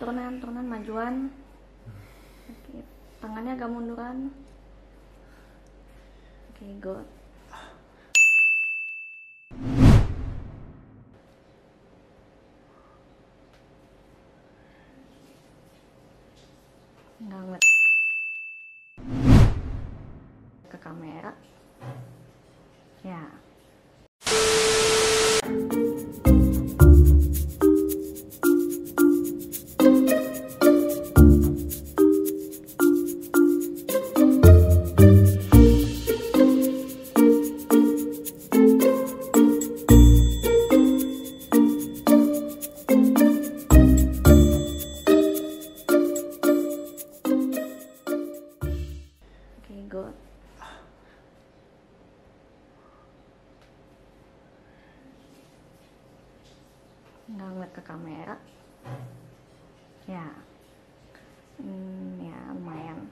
turunan majuan. Oke, tangannya agak munduran. Oke, good. Nggak ngeliat ke kamera ya. Good. Nggak ngeliat ke kamera ya. Ya lumayan.